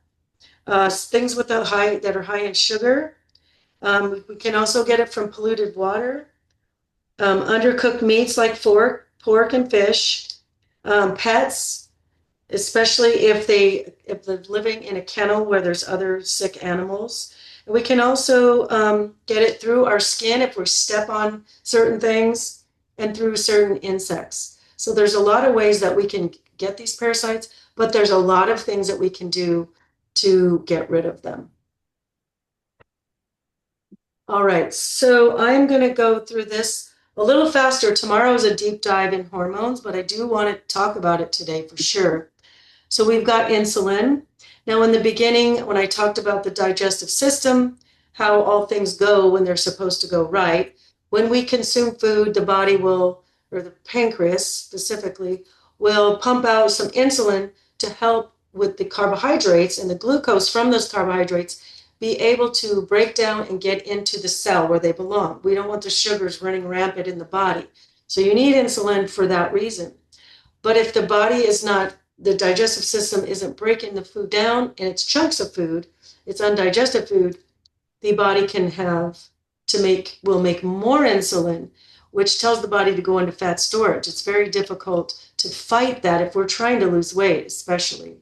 Things with that are high in sugar. We can also get it from polluted water. Undercooked meats like pork and fish. Pets, especially if they're living in a kennel where there's other sick animals. And we can also get it through our skin if we step on certain things and through certain insects. So there's a lot of ways that we can get these parasites, but there's a lot of things that we can do to get rid of them. All right, so I'm going to go through this a little faster. Tomorrow is a deep dive in hormones, but I do want to talk about it today for sure. So we've got insulin. Now, in the beginning, when I talked about the digestive system, how all things go when they're supposed to go right, when we consume food, the body will, or the pancreas specifically, will pump out some insulin to help with the carbohydrates and the glucose from those carbohydrates be able to break down and get into the cell where they belong. We don't want the sugars running rampant in the body. So you need insulin for that reason. But if the body is not, the digestive system isn't breaking the food down and it's chunks of food, it's undigested food, the body will make more insulin, which tells the body to go into fat storage. It's very difficult to fight that if we're trying to lose weight, especially.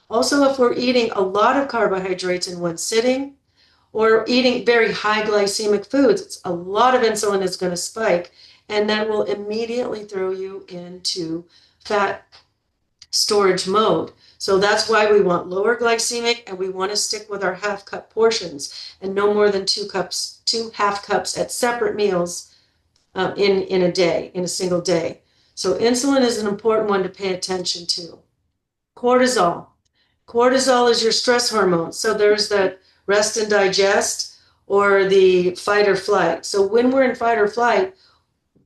Also, if we're eating a lot of carbohydrates in one sitting or eating very high glycemic foods, it's a lot of insulin is going to spike, and that will immediately throw you into fat storage mode. So that's why we want lower glycemic, and we want to stick with our half cup portions and no more than 2 half cups at separate meals in a day, in a single day. So insulin is an important one to pay attention to. Cortisol. Cortisol is your stress hormone. So there's the rest and digest or the fight or flight. So when we're in fight or flight,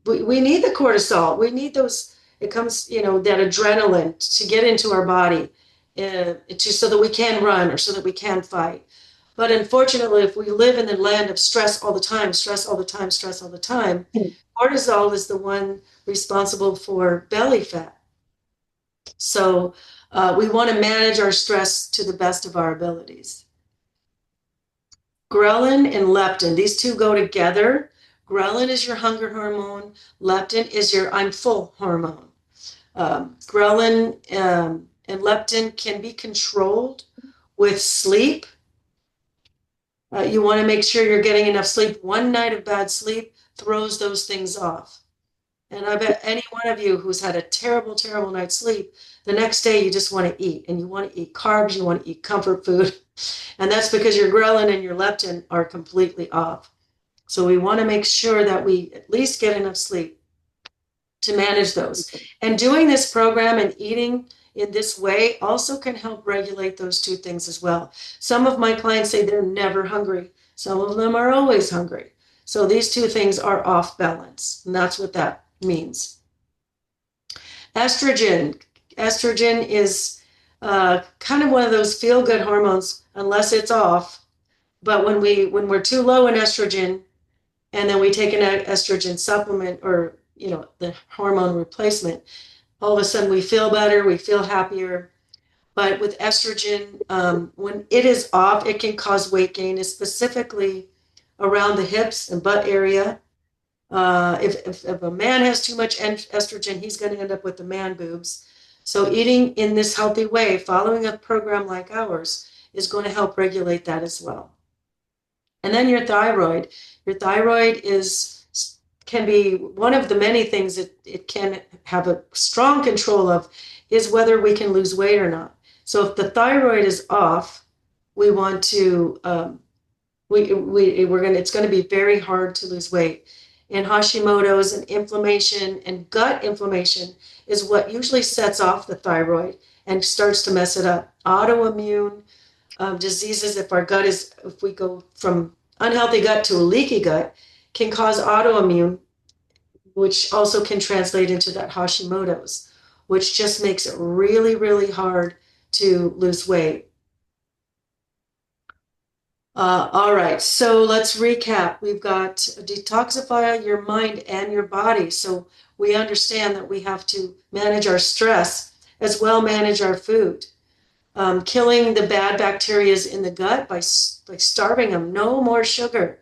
we need the cortisol. We need those, it comes, that adrenaline to get into our body so that we can run or so that we can fight. But unfortunately, if we live in the land of stress all the time, stress all the time, stress all the time, cortisol is the one responsible for belly fat. So we want to manage our stress to the best of our abilities. Ghrelin and leptin, these two go together. Ghrelin is your hunger hormone. Leptin is your I'm full hormone. Ghrelin and leptin can be controlled with sleep. You want to make sure you're getting enough sleep. One night of bad sleep throws those things off. And I bet any one of you who's had a terrible, terrible night's sleep, the next day you just want to eat. And you want to eat carbs, you want to eat comfort food. And that's because your ghrelin and your leptin are completely off. So we want to make sure that we at least get enough sleep to manage those. And doing this program and eating in this way also can help regulate those two things as well. Some of my clients say they're never hungry. Some of them are always hungry. So these two things are off balance, and that's what that means. Estrogen. Estrogen is kind of one of those feel-good hormones, unless it's off. But when we're too low in estrogen, and then we take an estrogen supplement or the hormone replacement, all of a sudden we feel better, we feel happier. But with estrogen, when it is off, it can cause weight gain, specifically around the hips and butt area. If a man has too much estrogen, he's going to end up with the man boobs. So eating in this healthy way, following a program like ours, is going to help regulate that as well. And then your thyroid. Your thyroid can be one of the many things that it can have a strong control of, is whether we can lose weight or not. So if the thyroid is off, we want to it's going to be very hard to lose weight. And Hashimoto's and inflammation and gut inflammation is what usually sets off the thyroid and starts to mess it up. Autoimmune diseases, if we go from unhealthy gut to a leaky gut, can cause autoimmune, which also can translate into that Hashimoto's, which just makes it really, really hard to lose weight. All right, so let's recap. We've got detoxify your mind and your body. So we understand that we have to manage our stress as well, manage our food. Killing the bad bacteria in the gut by starving them. No more sugar.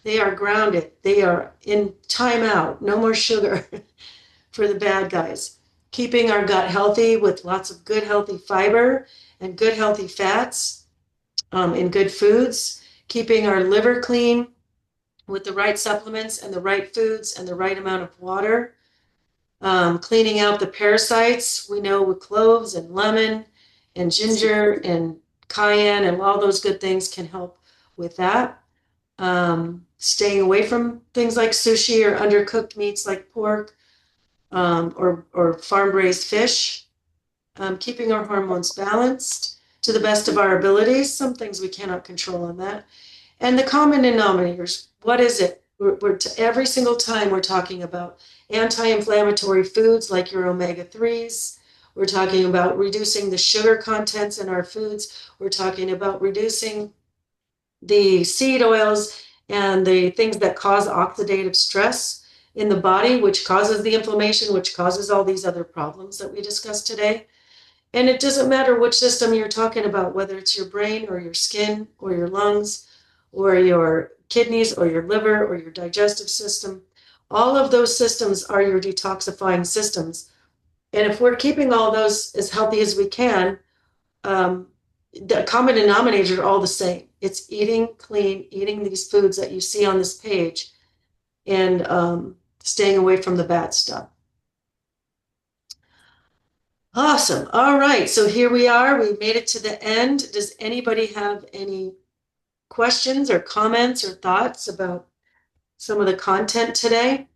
They are grounded. They are in timeout. No more sugar for the bad guys. Keeping our gut healthy with lots of good, healthy fiber and good, healthy fats in good foods. Keeping our liver clean with the right supplements and the right foods and the right amount of water. Cleaning out the parasites. We know with cloves and lemon and ginger and cayenne and all those good things can help with that. Staying away from things like sushi or undercooked meats like pork or farm-raised fish. Keeping our hormones balanced to the best of our abilities. Some things we cannot control on that. And the common denominators, what is it? Every single time we're talking about anti-inflammatory foods like your omega-3s. We're talking about reducing the sugar contents in our foods. We're talking about reducing the seed oils and the things that cause oxidative stress in the body, which causes the inflammation, which causes all these other problems that we discussed today. And it doesn't matter which system you're talking about, whether it's your brain or your skin or your lungs or your kidneys or your liver or your digestive system. All of those systems are your detoxifying systems. And if we're keeping all those as healthy as we can, the common denominators are all the same. It's eating clean, eating these foods that you see on this page, and staying away from the bad stuff. Awesome. All right. So here we are. We made it to the end. Does anybody have any questions or comments or thoughts about some of the content today?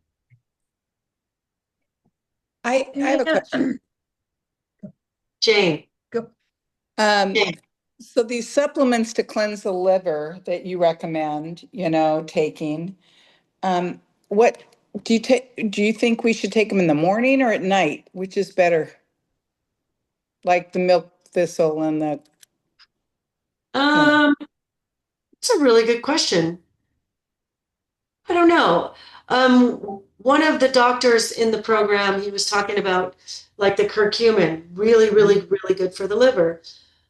I have a question. Jane. Go. Jane. So these supplements to cleanse the liver that you recommend, taking, what do you take? Do you think we should take them in the morning or at night? Which is better? Like the milk thistle and the. It's a really good question. I don't know. One of the doctors in the program, he was talking about like the curcumin, really, really, really good for the liver.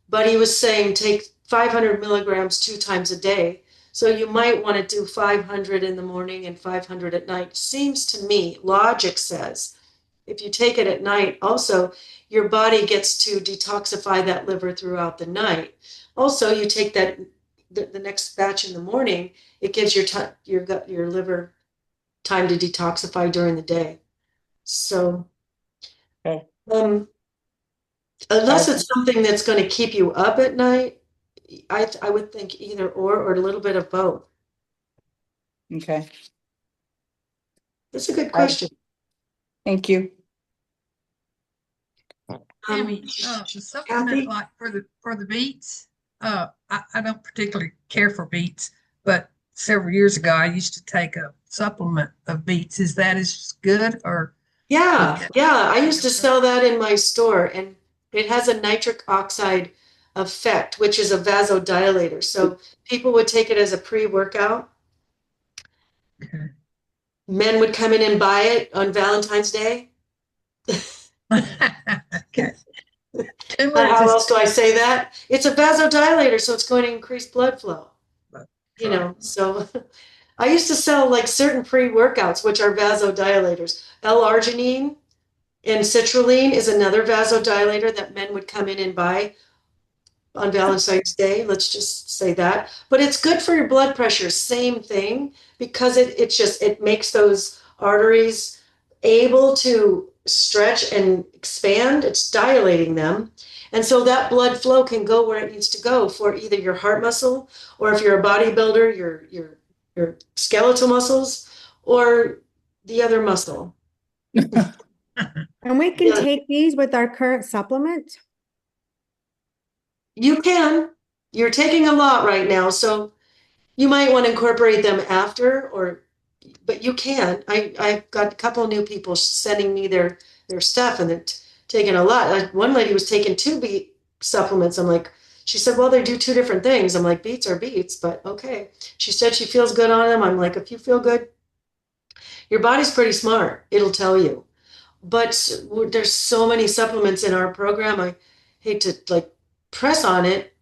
But he was saying take 500 milligrams 2 times a day. So you might want to do 500 in the morning and 500 at night. Seems to me, logic says, if you take it at night, also your body gets to detoxify that liver throughout the night. Also, you take that the next batch in the morning, it gives your liver time to detoxify during the day. So, Okay. Unless it's something that's going to keep you up at night, I would think either or a little bit of both. Okay. That's a good question. Thank you. Tammy, the supplement like for the beets, I don't particularly care for beets, but several years ago I used to take a supplement of beets. Is that as good or? Yeah. I used to sell that in my store, and It has a nitric oxide effect, which is a vasodilator. So people would take it as a pre-workout. Okay. Men would come in and buy it on Valentine's Day. Okay. Too much How is else do I say that? It's a vasodilator, so it's going to increase blood flow. right. So I used to sell like certain pre-workouts, which are vasodilators. L-arginine and citrulline is another vasodilator that men would come in and buy on Valentine's Day. Let's just say that. But it's good for your blood pressure, same thing, because it makes those arteries able to stretch and expand. It's dilating them. And so that blood flow can go where it needs to go for either your heart muscle, or if you're a bodybuilder, your skeletal muscles, or the other muscle. And we can Yeah. take these with our current supplement. You can. You're taking a lot right now, so you might want to incorporate them after, but you can. I've got a couple new people sending me their stuff, and they're taking a lot. One lady was taking 2 beet supplements. I'm like, she said, well, they do 2 different things. I'm like, beets are beets, but okay. She said she feels good on them. I'm like, if you feel good, your body's pretty smart. It'll tell you. But there's so many supplements in our program. I hate to like press on it.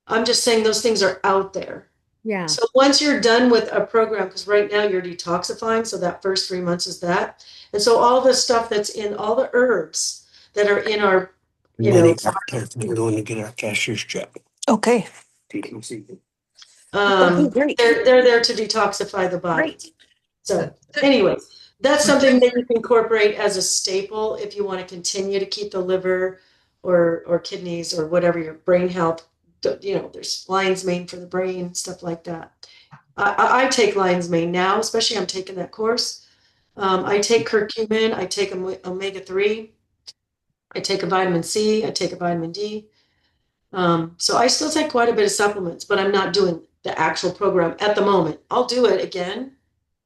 I'm just saying those things are out there. Yeah. So once you're done with a program, because right now you're detoxifying, so that first 3 months is that. And so all the stuff that's in all the herbs that are in our, We're going to get our cashier's check. Okay. Great. they're there to detoxify the body. Great. So anyways, that's something that you can incorporate as a staple if you want to continue to keep the liver or kidneys or whatever your brain health. There's lion's mane for the brain, stuff like that. I take lion's mane now, especially I'm taking that course. I take curcumin, I take omega-3, I take a vitamin C, I take a vitamin D. So I still take quite a bit of supplements, but I'm not doing the actual program at the moment. I'll do it again.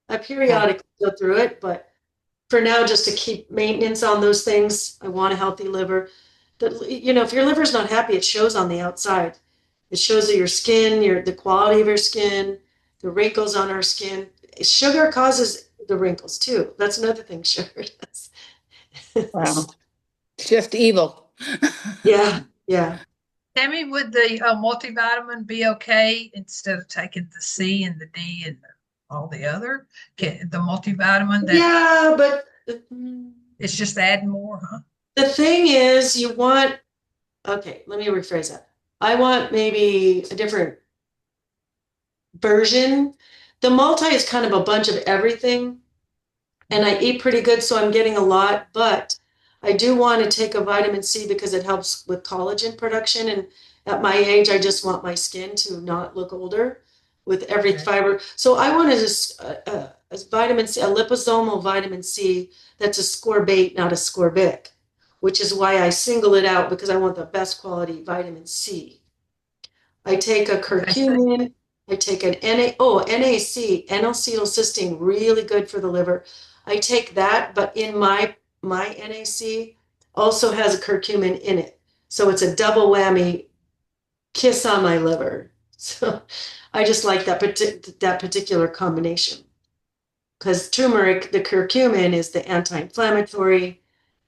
I periodically go through it, but for now, just to keep maintenance on those things, I want a healthy liver. If your liver's not happy, it shows on the outside. It shows that your skin, the quality of your skin, the wrinkles on our skin. Sugar causes the wrinkles too. That's another thing sugar does. Wow. It's just evil. Yeah, yeah. Tammy, would the multivitamin be okay instead of taking the C and the D and all the other? The multivitamin that Yeah, but it's just adding more, huh? the thing is, okay, let me rephrase that. I want maybe a different version. The multi is kind of a bunch of everything, and I eat pretty good, so I'm getting a lot, but I do want to take a vitamin C because it helps with collagen production, and at my age, I just want my skin to not look older with every fiber. So I wanted a vitamin C, a liposomal vitamin C that's ascorbate, not ascorbic, which is why I single it out, because I want the best quality vitamin C. I take a curcumin. I take an NAC, N-acetylcysteine, really good for the liver. I take that, but in my NAC also has a curcumin in it. So it's a double whammy kiss on my liver. So I just like that particular combination. Because turmeric, the curcumin is the anti-inflammatory.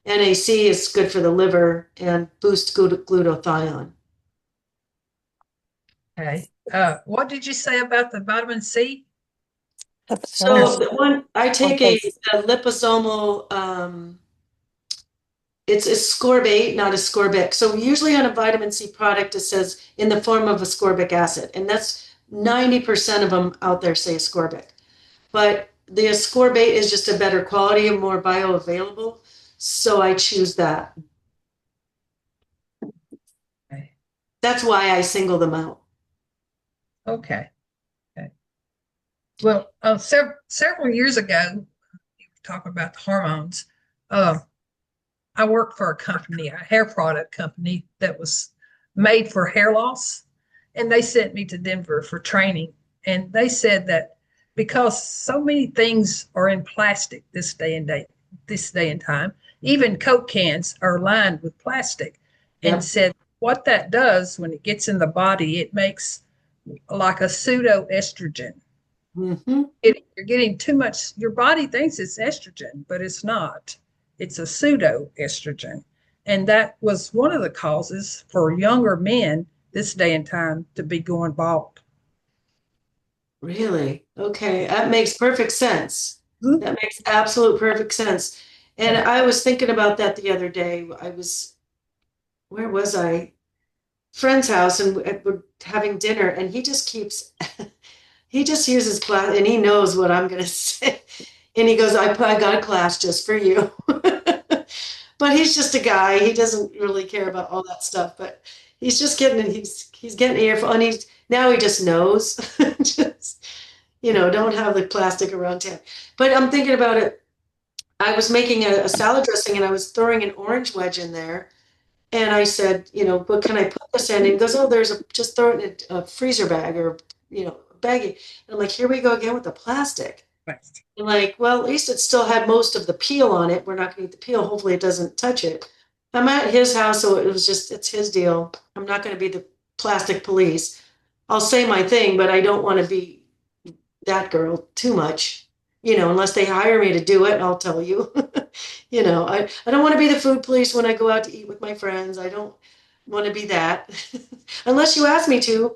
NAC is good for the liver and boost glutathione. Okay. What did you say about the vitamin C? So the one I take a liposomal, it's ascorbate, not ascorbic. So usually on a vitamin C product, it says in the form of ascorbic acid, and that's 90% of them out there say ascorbic. But the ascorbate is just a better quality and more bioavailable, so I choose that. Okay. That's why I single them out. Okay. Well, several years ago, you were talking about the hormones. I worked for a company, a hair product company that was made for hair loss, and they sent me to Denver for training. And they said that because so many things are in plastic this day and time, even Coke cans are lined with plastic. and Yep. said what that does when it gets in the body, it makes like a pseudo estrogen. Hmm. You're getting too much, your body thinks it's estrogen, but it's not. It's a pseudo estrogen. And that was one of the causes for younger men this day and time to be going bald. Really? Okay. That makes perfect sense. Mhm. That makes absolute perfect sense. And I was thinking about that the other day. Where was I? Friend's house, and we're having dinner, and he just keeps, he just uses class, and he knows what I'm going to say. And he goes, I got a class just for you. But he's just a guy. He doesn't really care about all that stuff. But he's just getting it. He's getting an earful, and now he just knows. Just, don't have the plastic around town. But I'm thinking about it. I was making a salad dressing, and I was throwing an orange wedge in there. And I said, but can I put this in? And he goes, oh, just throw it in a freezer bag or, baggie. And I'm like, here we go again with the plastic. And like, well, at least it still had most of the peel on it. We're not going to eat the peel. Hopefully it doesn't touch it. I'm at his house, so it's his deal. I'm not going to be the plastic police. I'll say my thing, but I don't want to be that girl too much, unless they hire me to do it, I'll tell you. I don't want to be the food police when I go out to eat with my friends. I don't want to be that unless you ask me to,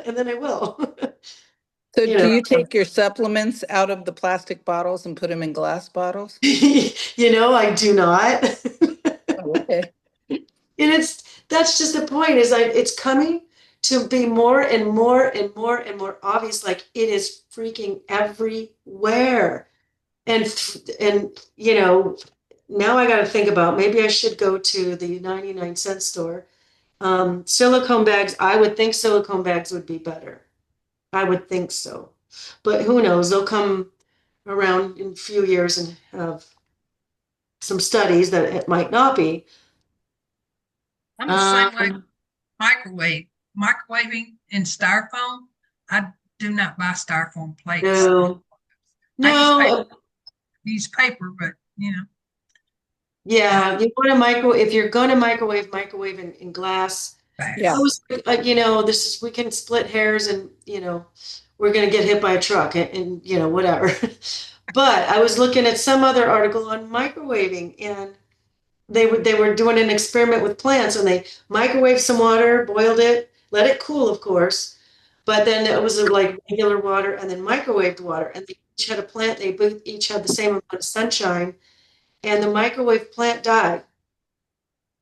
and then I will. So you do know, you take your supplements out of the plastic bottles and put them in glass bottles? I do not. Oh, okay. And that's just the point is it's coming to be more and more and more and more obvious. Like it is freaking everywhere. And now I got to think about maybe I should go to the 99-cent store. Silicone bags, I would think silicone bags would be better. I would think so. But who knows? They'll come around in a few years and have some studies that it might not be. I'm the same way. Um, Microwaving in styrofoam. I do not buy styrofoam plates. no, I no, use paper, but yeah, you want to if you're going to microwave in glass. Yeah. I was, we can split hairs and, we're going to get hit by a truck and whatever. But I was looking at some other article on microwaving and they were doing an experiment with plants and they microwaved some water, boiled it, let it cool, of course. But then it was like regular water and then microwaved water. And they each had a plant, they each had the same amount of sunshine and the microwave plant died.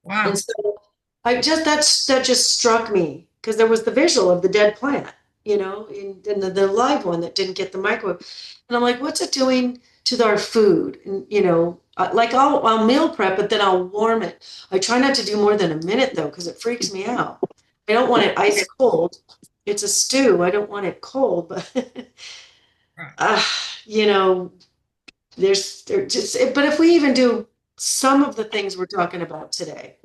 And wow. so that just struck me because there was the visual of the dead plant, and the live one that didn't get the microwave. And I'm like, what's it doing to our food? And like I'll meal prep, but then I'll warm it. I try not to do more than a minute though, because it freaks me out. I don't want it ice cold. It's a stew. I don't want it cold, but Right. uh, you know, there just. But if we even do some of the things we're talking about today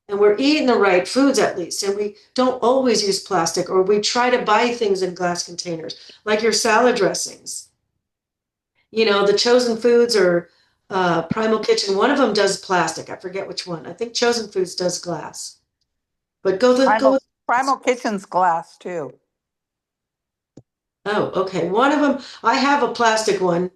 and we're eating the right foods at least and we don't always use plastic or we try to buy things in glass containers like your salad dressings, the chosen foods or primal kitchen, one of them does plastic. I forget which one. I think chosen foods does glass, but go Primal with. Primal Kitchen's glass too. Oh, okay, one of them. I have a plastic one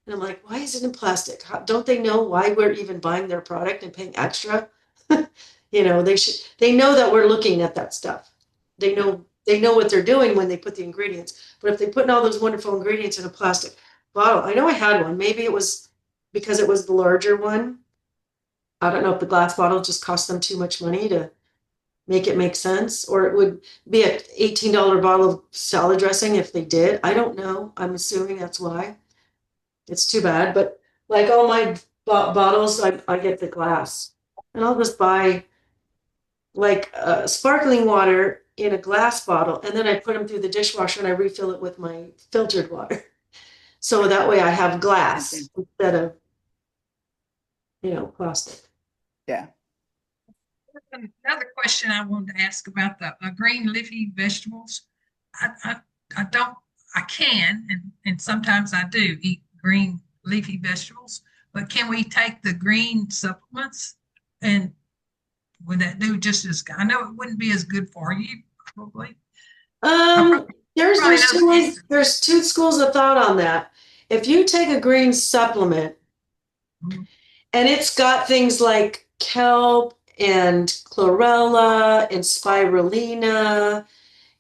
and I'm like, why is it in plastic? Don't they know why we're even buying their product and paying extra? They know that we're looking at that stuff. They know what they're doing when they put the ingredients. But if they put in all those wonderful ingredients in a plastic bottle, I know I had one. Maybe it was because it was the larger one. I don't know if the glass bottle just cost them too much money to make it make sense, or it would be an $18 bottle of salad dressing if they did. I don't know. I'm assuming that's why. It's too bad, but like all my bottles, I get the glass, and I'll just buy like sparkling water in a glass bottle, and then I put them through the dishwasher and I refill it with my filtered water. So that way I have glass instead of, plastic. Yeah. Another question I wanted to ask about the green leafy vegetables. I don't, I can, and sometimes I do eat green leafy vegetables, but can we take the green supplements and Would that do just as, I know it wouldn't be as good for you, probably. I probably, There's probably know the answer. there's two schools of thought on that. If you take a green supplement Mhm. and it's got things like kelp and chlorella and spirulina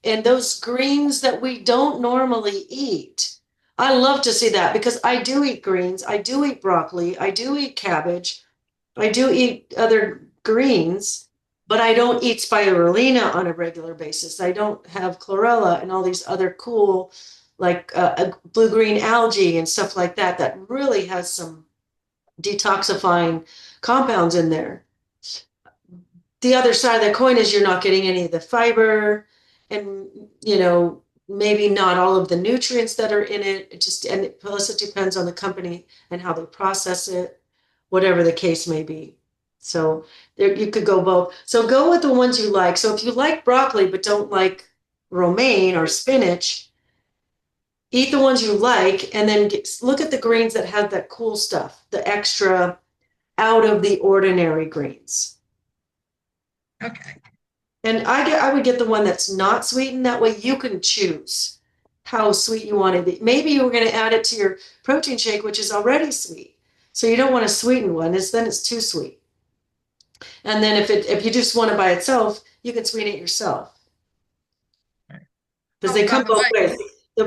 and those greens that we don't normally eat. I love to see that because I do eat greens, I do eat broccoli, I do eat cabbage, I do eat other greens, but I don't eat spirulina on a regular basis. I don't have chlorella and all these other cool, like blue-green algae and stuff like that, that really has some detoxifying compounds in there. The other side of the coin is you're not getting any of the fiber and, maybe not all of the nutrients that are in it. Plus it depends on the company and how they process it, whatever the case may be. So there, you could go both. So go with the ones you like. So if you like broccoli but don't like romaine or spinach, eat the ones you like and then look at the greens that have that cool stuff, the extra out of the ordinary greens. Okay. And I would get the one that's not sweetened. That way you can choose how sweet you want it. Maybe you were going to add it to your protein shake, which is already sweet. So you don't want a sweetened one. Then it's too sweet. And then if you just want it by itself, you can sweeten it yourself. Because they Oh, by come the both way, ways.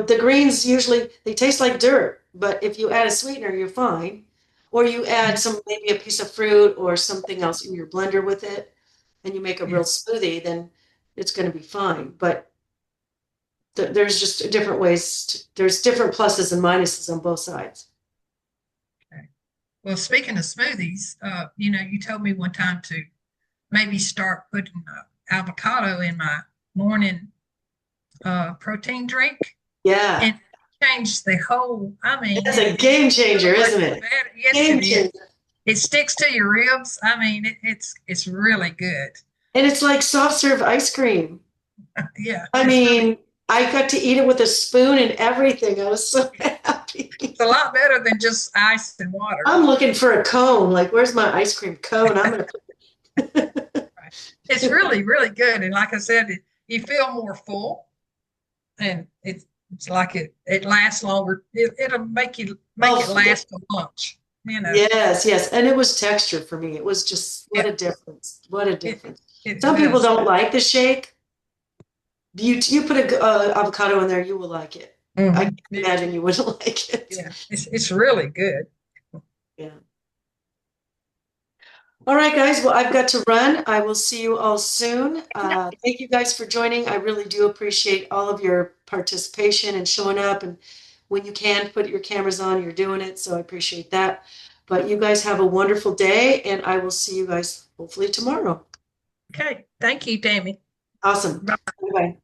The greens usually they taste like dirt, but if you add a sweetener, you're fine. Or you add maybe a piece of fruit or something else in your blender with it, and you make a yeah, real smoothie, then it's going to be fine. But there's just different ways. There's different pluses and minuses on both sides. okay. Well, speaking of smoothies, you told me one time to maybe start putting avocado in my morning protein drink, Yeah, and change the whole. I mean, that's a game so changer, much isn't it? better. Yes, Game it is. changer. It sticks to your ribs. I mean, it's really good. And it's like soft serve ice cream. Yeah, I it's really mean, I got to eat it with a spoon and everything. I was so happy. it's a lot better than just ice and water. I'm looking for a cone. Like, where's my ice cream cone? I'm gonna. Right. It's really really good, and like I said, you feel more full, and it's like it lasts longer. It'll make it Oh, last till lunch. You know, yes, yes. And it was texture for me. It was just what yeah, a difference. What a it difference. it Some people does. don't like the shake. You put a avocado in there, you will like it. I Mhm. can't imagine you wouldn't like it. Yeah, it's really good. Yeah. All right, guys. Well, I've got to run. I will see you all soon. Thank you guys for joining. I really do appreciate all of your participation and showing up. And when you can put your cameras on, you're doing it. So I appreciate that. But you guys have a wonderful day, and I will see you guys hopefully tomorrow. Okay, thank you, Tammy. Awesome. Bye. Bye-bye.